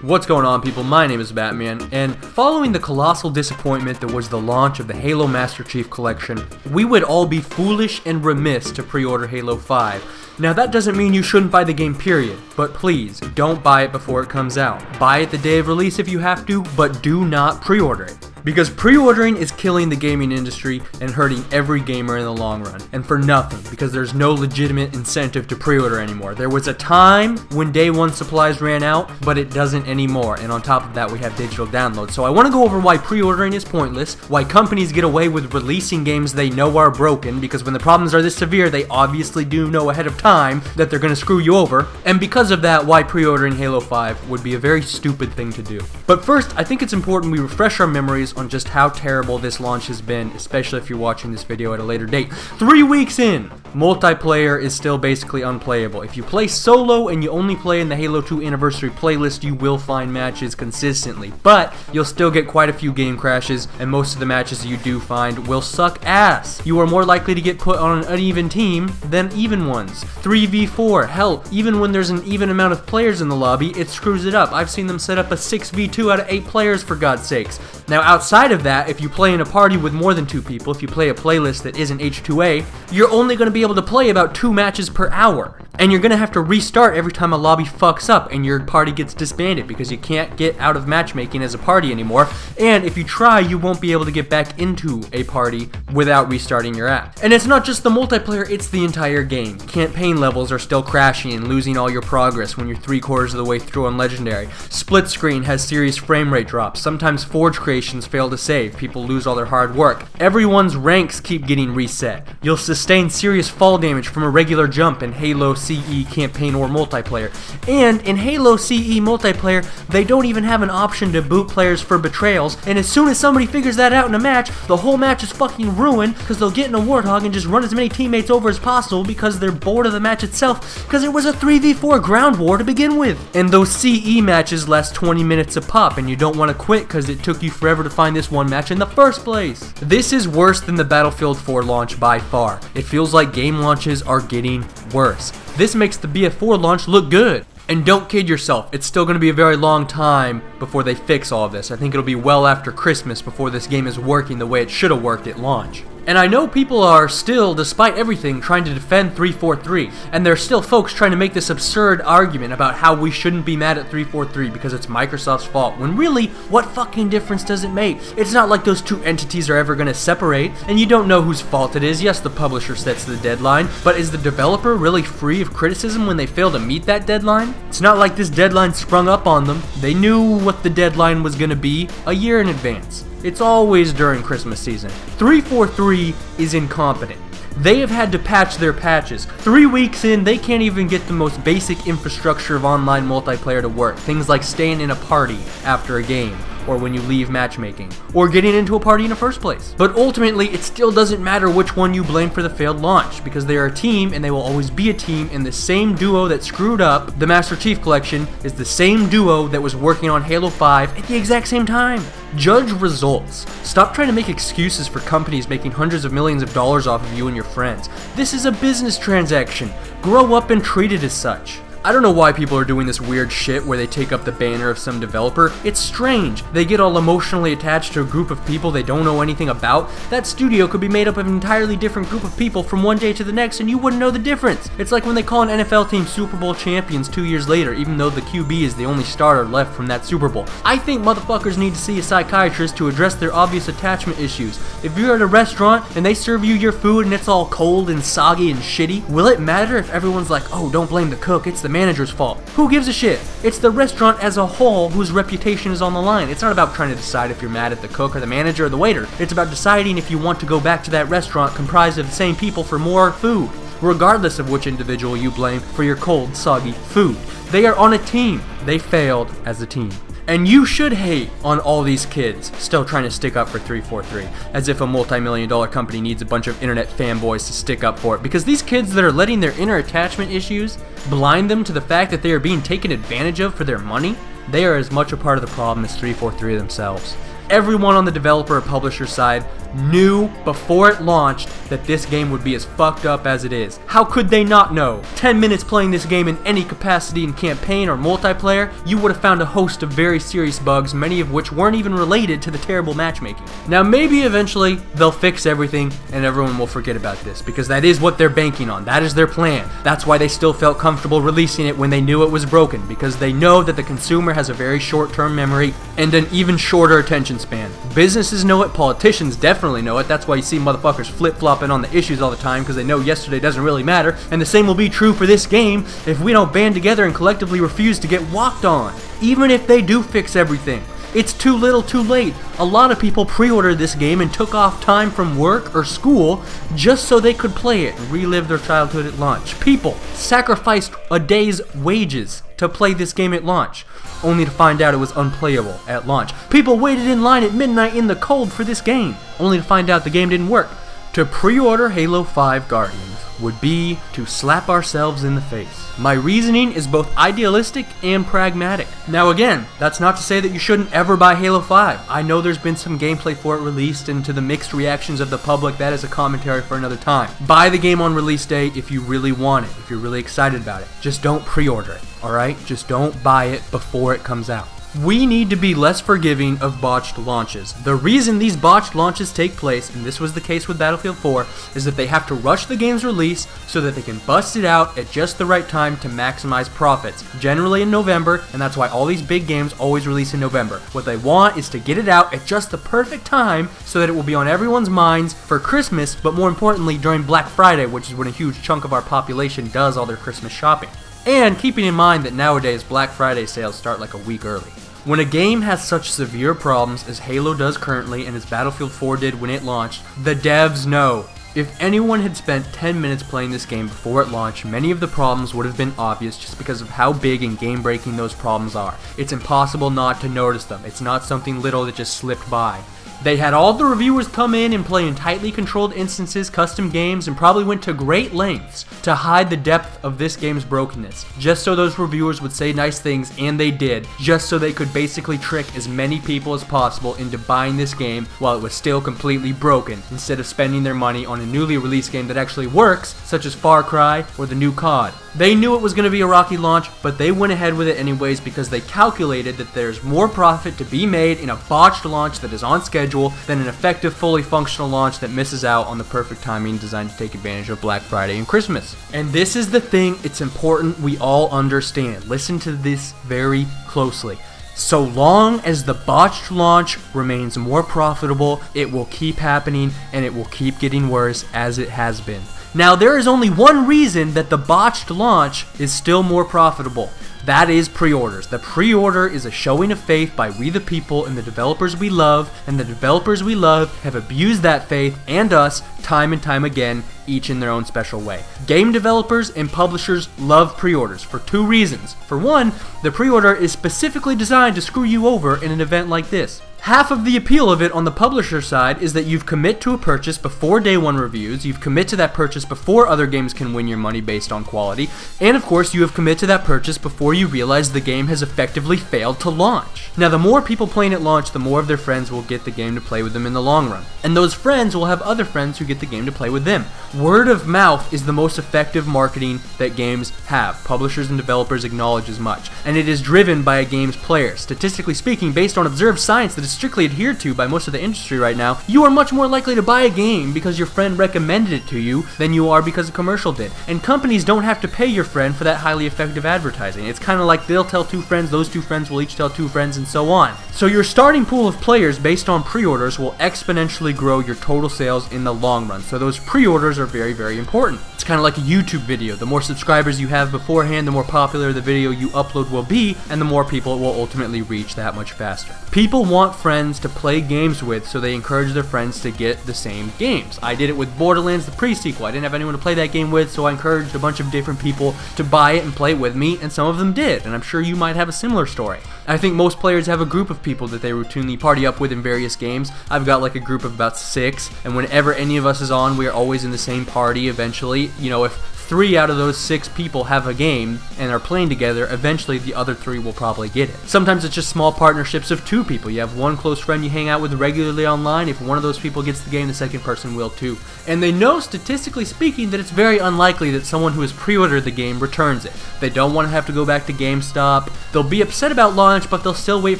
What's going on, people? My name is Batman, and following the colossal disappointment that was the launch of the Halo Master Chief Collection, we would all be foolish and remiss to pre-order Halo 5. Now that doesn't mean you shouldn't buy the game, period, but please, don't buy it before it comes out. Buy it the day of release if you have to, but do not pre-order it. Because pre-ordering is killing the gaming industry and hurting every gamer in the long run. And for nothing, because there's no legitimate incentive to pre-order anymore. There was a time when day one supplies ran out, but it doesn't anymore. And on top of that, we have digital downloads. So I want to go over why pre-ordering is pointless, why companies get away with releasing games they know are broken, because when the problems are this severe, they obviously do know ahead of time that they're going to screw you over. And because of that, why pre-ordering Halo 5 would be a very stupid thing to do. But first, I think it's important we refresh our memories on just how terrible this launch has been, especially if you're watching this video at a later date. 3 weeks in, multiplayer is still basically unplayable. If you play solo and you only play in the Halo 2 Anniversary playlist, you will find matches consistently, but you'll still get quite a few game crashes, and most of the matches you do find will suck ass. You are more likely to get put on an uneven team than even ones. 3v4, hell, even when there's an even amount of players in the lobby, it screws it up. I've seen them set up a 6v2 out of 8 players, for God's sakes. Now outside of that, if you play in a party with more than 2 people, if you play a playlist that isn't H2A, you're only going to be able to play about 2 matches per hour. And you're going to have to restart every time a lobby fucks up and your party gets disbanded because you can't get out of matchmaking as a party anymore. And if you try, you won't be able to get back into a party without restarting your app. And it's not just the multiplayer, it's the entire game. Campaign levels are still crashing and losing all your progress when you're 3/4 of the way through on Legendary. Split screen has serious frame rate drops. Sometimes Forge creations fail to save. People lose all their hard work. Everyone's ranks keep getting reset. You'll sustain serious fall damage from a regular jump in Halo CE campaign or multiplayer. And in Halo CE multiplayer, they don't even have an option to boot players for betrayals, and as soon as somebody figures that out in a match, the whole match is fucking ruined because they'll get in a Warthog and just run as many teammates over as possible because they're bored of the match itself because it was a 3v4 ground war to begin with. And those CE matches last 20 minutes a pop, and you don't want to quit because it took you forever to find this one match in the first place. This is worse than the Battlefield 4 launch by far. It feels like game launches are getting worse. This makes the BF4 launch look good. And don't kid yourself, it's still going to be a very long time before they fix all of this. I think it'll be well after Christmas before this game is working the way it should have worked at launch. And I know people are still, despite everything, trying to defend 343, and there's still folks trying to make this absurd argument about how we shouldn't be mad at 343 because it's Microsoft's fault, when really, what fucking difference does it make? It's not like those two entities are ever going to separate, and you don't know whose fault it is. Yes, the publisher sets the deadline, but is the developer really free of criticism when they fail to meet that deadline? It's not like this deadline sprung up on them. They knew what the deadline was going to be a year in advance. It's always during Christmas season. 343 is incompetent. They have had to patch their patches. 3 weeks in, they can't even get the most basic infrastructure of online multiplayer to work. Things like staying in a party after a game, or when you leave matchmaking, or getting into a party in the first place. But ultimately, it still doesn't matter which one you blame for the failed launch, because they are a team and they will always be a team, and the same duo that screwed up the Master Chief Collection is the same duo that was working on Halo 5 at the exact same time. Judge results. Stop trying to make excuses for companies making hundreds of millions of dollars off of you and your friends. This is a business transaction. Grow up and treat it as such. I don't know why people are doing this weird shit where they take up the banner of some developer. It's strange. They get all emotionally attached to a group of people they don't know anything about. That studio could be made up of an entirely different group of people from one day to the next and you wouldn't know the difference. It's like when they call an NFL team Super Bowl champions 2 years later, even though the QB is the only starter left from that Super Bowl. I think motherfuckers need to see a psychiatrist to address their obvious attachment issues. If you're at a restaurant and they serve you your food and it's all cold and soggy and shitty, will it matter if everyone's like, oh, don't blame the cook, it's the manager's fault? Who gives a shit? It's the restaurant as a whole whose reputation is on the line. It's not about trying to decide if you're mad at the cook or the manager or the waiter. It's about deciding if you want to go back to that restaurant comprised of the same people for more food, regardless of which individual you blame for your cold, soggy food. They are on a team. They failed as a team. And you should hate on all these kids still trying to stick up for 343, as if a multi-million-dollar company needs a bunch of internet fanboys to stick up for it, because these kids that are letting their inner attachment issues blind them to the fact that they are being taken advantage of for their money, they are as much a part of the problem as 343 themselves. everyone on the developer or publisher side knew before it launched that this game would be as fucked up as it is. How could they not know? 10 minutes playing this game in any capacity in campaign or multiplayer, you would have found a host of very serious bugs, many of which weren't even related to the terrible matchmaking. Now maybe eventually they'll fix everything and everyone will forget about this, because that is what they're banking on. That is their plan. That's why they still felt comfortable releasing it when they knew it was broken, because they know that the consumer has a very short-term memory and an even shorter attention span. Businesses know it, politicians definitely know it. That's why you see motherfuckers flip-flopping on the issues all the time, because they know yesterday doesn't really matter. And the same will be true for this game if we don't band together and collectively refuse to get walked on. Even if they do fix everything, it's too little too late. A lot of people pre-ordered this game and took off time from work or school just so they could play it and relive their childhood at launch. People sacrificed a day's wages to play this game at launch, only to find out it was unplayable at launch. People waited in line at midnight in the cold for this game, only to find out the game didn't work. To pre-order Halo 5 Guardians would be to slap ourselves in the face. My reasoning is both idealistic and pragmatic. Now again, that's not to say that you shouldn't ever buy Halo 5. I know there's been some gameplay for it released, and to the mixed reactions of the public, that is a commentary for another time. Buy the game on release day if you really want it, if you're really excited about it. Just don't pre-order it, alright? Just don't buy it before it comes out. We need to be less forgiving of botched launches. The reason these botched launches take place, and this was the case with Battlefield 4, is that they have to rush the game's release so that they can bust it out at just the right time to maximize profits. Generally in November, and that's why all these big games always release in November. What they want is to get it out at just the perfect time so that it will be on everyone's minds for Christmas, but more importantly during Black Friday, which is when a huge chunk of our population does all their Christmas shopping. And keeping in mind that nowadays Black Friday sales start like a week early. When a game has such severe problems as Halo does currently and as Battlefield 4 did when it launched, the devs know. If anyone had spent 10 minutes playing this game before it launched, many of the problems would have been obvious just because of how big and game-breaking those problems are. It's impossible not to notice them. It's not something little that just slipped by. They had all the reviewers come in and play in tightly controlled instances, custom games, and probably went to great lengths to hide the depth of this game's brokenness, just so those reviewers would say nice things, and they did, just so they could basically trick as many people as possible into buying this game while it was still completely broken, instead of spending their money on a newly released game that actually works, such as Far Cry or the new COD. They knew it was going to be a rocky launch, but they went ahead with it anyways because they calculated that there's more profit to be made in a botched launch that is on schedule than an effective, fully functional launch that misses out on the perfect timing designed to take advantage of Black Friday and Christmas. And this is the thing it's important we all understand. Listen to this very closely. So long as the botched launch remains more profitable, it will keep happening and it will keep getting worse as it has been. Now, there is only one reason that the botched launch is still more profitable. That is pre-orders. The pre-order is a showing of faith by we the people and the developers we love, and the developers we love have abused that faith and us time and time again, each in their own special way. Game developers and publishers love pre-orders for two reasons. For one, the pre-order is specifically designed to screw you over in an event like this. Half of the appeal of it on the publisher side is that you've commit to a purchase before day one reviews, you've commit to that purchase before other games can win your money based on quality, and of course you have commit to that purchase before you realize the game has effectively failed to launch. Now, the more people playing at launch, the more of their friends will get the game to play with them in the long run, and those friends will have other friends who get the game to play with them. Word of mouth is the most effective marketing that games have. Publishers and developers acknowledge as much, and it is driven by a game's players. Statistically speaking, based on observed science that is strictly adhered to by most of the industry right now, you are much more likely to buy a game because your friend recommended it to you than you are because a commercial did. And companies don't have to pay your friend for that highly effective advertising. It's kind of like they'll tell two friends, those two friends will each tell two friends, and so on. So your starting pool of players based on pre-orders will exponentially grow your total sales in the long run. So those pre-orders are very, very important. It's kind of like a YouTube video. The more subscribers you have beforehand, the more popular the video you upload will be, and the more people it will ultimately reach that much faster. People want friends to play games with, so they encourage their friends to get the same games. I did it with Borderlands, the pre-sequel. I didn't have anyone to play that game with, so I encouraged a bunch of different people to buy it and play it with me, and some of them did, and I'm sure you might have a similar story. I think most players have a group of people that they routinely party up with in various games. I've got like a group of about 6, and whenever any of us is on, we are always in the same party eventually. You know, if 3 out of those 6 people have a game and are playing together, eventually the other 3 will probably get it. Sometimes it's just small partnerships of 2 people. You have one close friend you hang out with regularly online. If one of those people gets the game, the second person will too. And they know, statistically speaking, that it's very unlikely that someone who has pre-ordered the game returns it. They don't want to have to go back to GameStop. They'll be upset about launch, but they'll still wait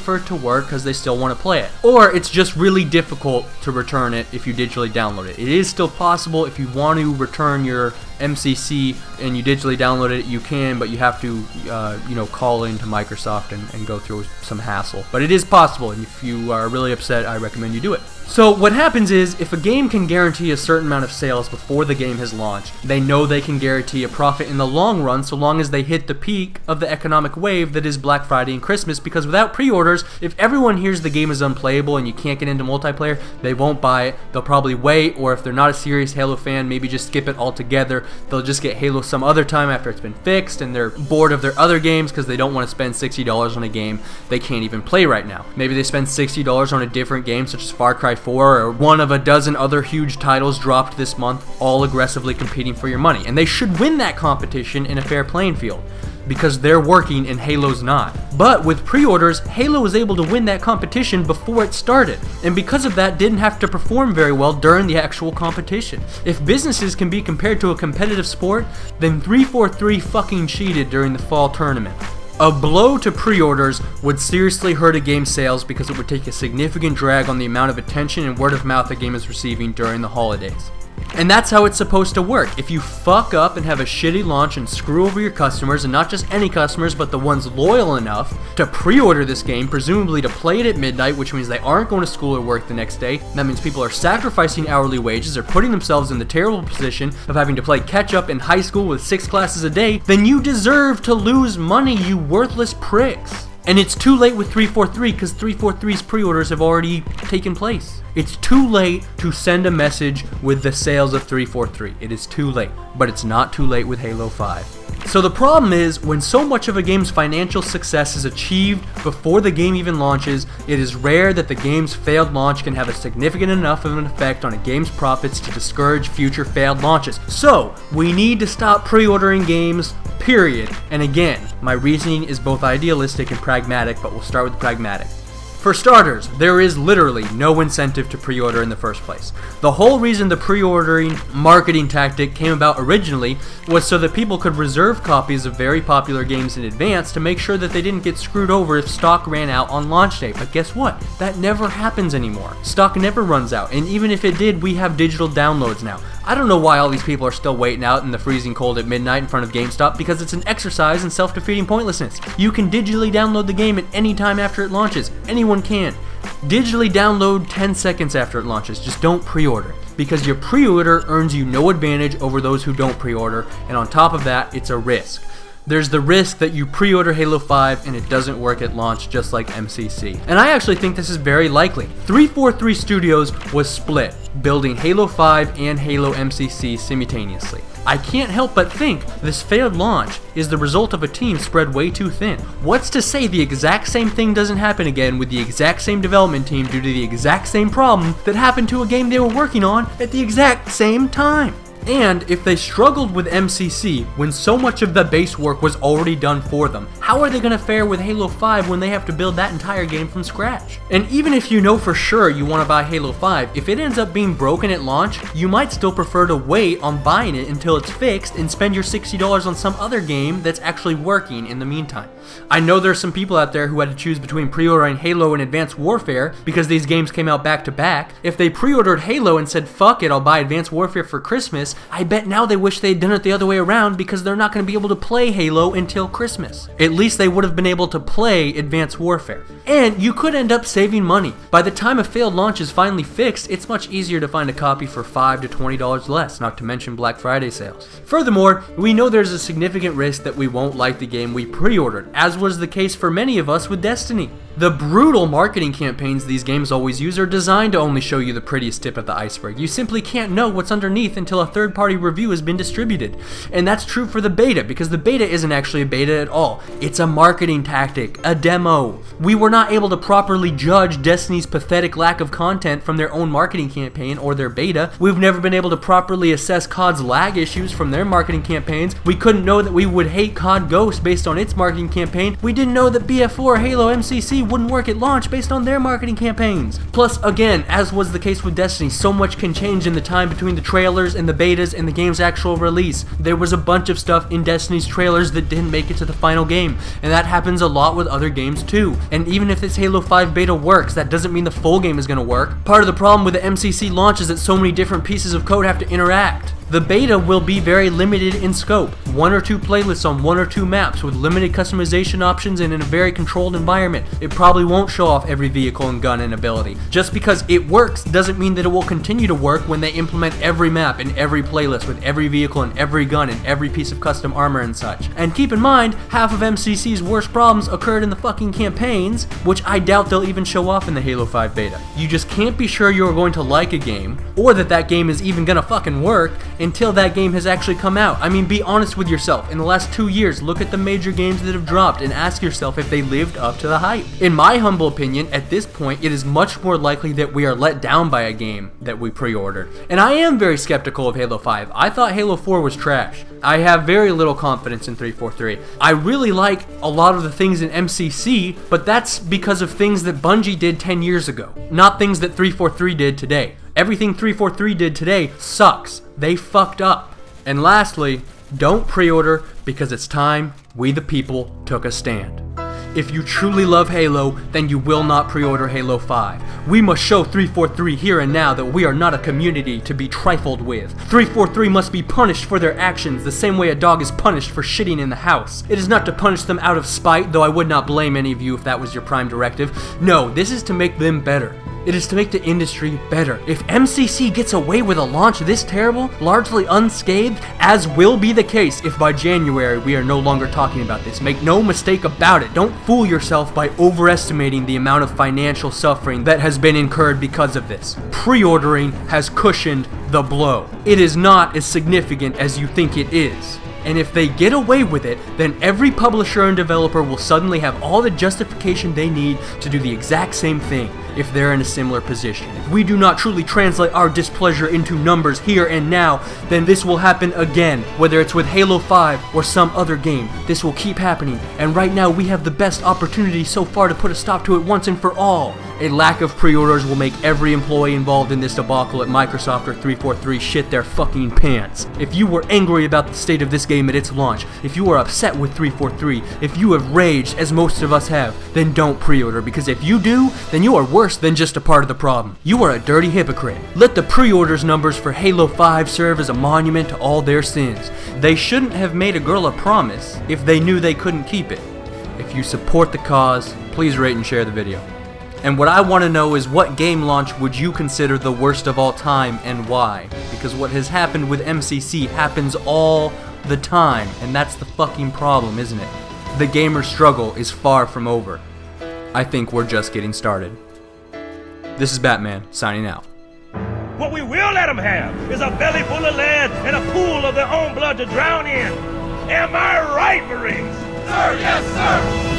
for it to work because they still want to play it. Or it's just really difficult to return it if you digitally download it. It is still possible. If you want to return your MCC and you digitally download it, you can, but you have to call into Microsoft and go through some hassle. But it is possible, and if you are really upset, I recommend you do it. So what happens is, if a game can guarantee a certain amount of sales before the game has launched, they know they can guarantee a profit in the long run so long as they hit the peak of the economic wave that is Black Friday and Christmas, because without pre-orders, if everyone hears the game is unplayable and you can't get into multiplayer, they won't buy it. They'll probably wait, or if they're not a serious Halo fan, maybe just skip it altogether. They'll just get Halo some other time after it's been fixed and they're bored of their other games because they don't want to spend $60 on a game they can't even play right now. Maybe they spend $60 on a different game such as Far Cry 4 or one of a dozen other huge titles dropped this month, all aggressively competing for your money. And they should win that competition in a fair playing field, because they're working and Halo's not. But with pre-orders, Halo was able to win that competition before it started, and because of that didn't have to perform very well during the actual competition. If businesses can be compared to a competitive sport, then 343 fucking cheated during the fall tournament. A blow to pre-orders would seriously hurt a game's sales because it would take a significant drag on the amount of attention and word of mouth a game is receiving during the holidays. And that's how it's supposed to work. If you fuck up and have a shitty launch and screw over your customers, and not just any customers, but the ones loyal enough to pre-order this game, presumably to play it at midnight, which means they aren't going to school or work the next day. That means people are sacrificing hourly wages or putting themselves in the terrible position of having to play catch up in high school with 6 classes a day. Then you deserve to lose money, you worthless pricks. And it's too late with 343 because 343's pre-orders have already taken place. It's too late to send a message with the sales of 343. It is too late, but it's not too late with Halo 5. So the problem is, when so much of a game's financial success is achieved before the game even launches, it is rare that the game's failed launch can have a significant enough of an effect on a game's profits to discourage future failed launches. So, we need to stop pre-ordering games, period. And again, my reasoning is both idealistic and pragmatic, but we'll start with pragmatic. For starters, there is literally no incentive to pre-order in the first place. The whole reason the pre-ordering marketing tactic came about originally was so that people could reserve copies of very popular games in advance to make sure that they didn't get screwed over if stock ran out on launch day. But guess what? That never happens anymore. Stock never runs out, and even if it did, we have digital downloads now. I don't know why all these people are still waiting out in the freezing cold at midnight in front of GameStop, because it's an exercise in self-defeating pointlessness. You can digitally download the game at any time after it launches. Anyone can. Digitally download 10 seconds after it launches. Just don't pre-order, because your pre-order earns you no advantage over those who don't pre-order, and on top of that, it's a risk. There's the risk that you pre-order Halo 5 and it doesn't work at launch, just like MCC. And I actually think this is very likely. 343 Studios was split, building Halo 5 and Halo MCC simultaneously. I can't help but think this failed launch is the result of a team spread way too thin. What's to say the exact same thing doesn't happen again with the exact same development team due to the exact same problem that happened to a game they were working on at the exact same time? And if they struggled with MCC when so much of the base work was already done for them, how are they going to fare with Halo 5 when they have to build that entire game from scratch? And even if you know for sure you want to buy Halo 5, if it ends up being broken at launch, you might still prefer to wait on buying it until it's fixed and spend your $60 on some other game that's actually working in the meantime. I know there's some people out there who had to choose between pre-ordering Halo and Advanced Warfare because these games came out back to back. If they pre-ordered Halo and said, fuck it, I'll buy Advanced Warfare for Christmas, I bet now they wish they'd done it the other way around, because they're not going to be able to play Halo until Christmas. At least they would have been able to play Advanced Warfare. And you could end up saving money. By the time a failed launch is finally fixed, it's much easier to find a copy for $5 to $20 less, not to mention Black Friday sales. Furthermore, we know there's a significant risk that we won't like the game we pre-ordered, as was the case for many of us with Destiny. The brutal marketing campaigns these games always use are designed to only show you the prettiest tip of the iceberg. You simply can't know what's underneath until a third-party review has been distributed. And that's true for the beta, because the beta isn't actually a beta at all. It's a marketing tactic, a demo. We were not able to properly judge Destiny's pathetic lack of content from their own marketing campaign or their beta. We've never been able to properly assess COD's lag issues from their marketing campaigns. We couldn't know that we would hate COD Ghost based on its marketing campaign. We didn't know that BF4 Halo MCC wouldn't work at launch based on their marketing campaigns. Plus, again, as was the case with Destiny, so much can change in the time between the trailers and the betas and the game's actual release. There was a bunch of stuff in Destiny's trailers that didn't make it to the final game, and that happens a lot with other games too. And even if this Halo 5 beta works, that doesn't mean the full game is going to work. Part of the problem with the MCC launch is that so many different pieces of code have to interact. The beta will be very limited in scope, 1 or 2 playlists on 1 or 2 maps with limited customization options and in a very controlled environment. It probably won't show off every vehicle and gun and ability. Just because it works doesn't mean that it will continue to work when they implement every map and every playlist with every vehicle and every gun and every piece of custom armor and such. And keep in mind, half of MCC's worst problems occurred in the fucking campaigns, which I doubt they'll even show off in the Halo 5 beta. You just can't be sure you're going to like a game, or that that game is even gonna fucking work, until that game has actually come out. I mean, be honest with yourself. In the last 2 years, look at the major games that have dropped and ask yourself if they lived up to the hype. In my humble opinion, at this point, it is much more likely that we are let down by a game that we pre-ordered. And I am very skeptical of Halo 5. I thought Halo 4 was trash. I have very little confidence in 343. I really like a lot of the things in MCC, but that's because of things that Bungie did 10 years ago, not things that 343 did today. Everything 343 did today sucks. They fucked up. And lastly, don't pre-order because it's time we the people took a stand. If you truly love Halo, then you will not pre-order Halo 5. We must show 343 here and now that we are not a community to be trifled with. 343 must be punished for their actions the same way a dog is punished for shitting in the house. It is not to punish them out of spite, though I would not blame any of you if that was your prime directive. No, this is to make them better. It is to make the industry better. If MCC gets away with a launch this terrible, largely unscathed, as will be the case if by January we are no longer talking about this, make no mistake about it. Don't fool yourself by overestimating the amount of financial suffering that has been incurred because of this. Pre-ordering has cushioned the blow. It is not as significant as you think it is. And if they get away with it, then every publisher and developer will suddenly have all the justification they need to do the exact same thing if they're in a similar position. If we do not truly translate our displeasure into numbers here and now, then this will happen again, whether it's with Halo 5 or some other game. This will keep happening, and right now we have the best opportunity so far to put a stop to it once and for all. A lack of pre-orders will make every employee involved in this debacle at Microsoft or 343 shit their fucking pants. If you were angry about the state of this game at its launch, if you are upset with 343, if you have raged, as most of us have, then don't pre-order, because if you do, then you are worse than just a part of the problem. You are a dirty hypocrite. Let the pre-orders numbers for Halo 5 serve as a monument to all their sins. They shouldn't have made a girl a promise if they knew they couldn't keep it. If you support the cause, please rate and share the video. And what I want to know is, what game launch would you consider the worst of all time and why? Because what has happened with MCC happens all the time, and that's the fucking problem, isn't it? The gamer struggle is far from over. I think we're just getting started. This is Batman, signing out. What we will let them have is a belly full of lead and a pool of their own blood to drown in. Am I right, Marines? Sir, yes, sir!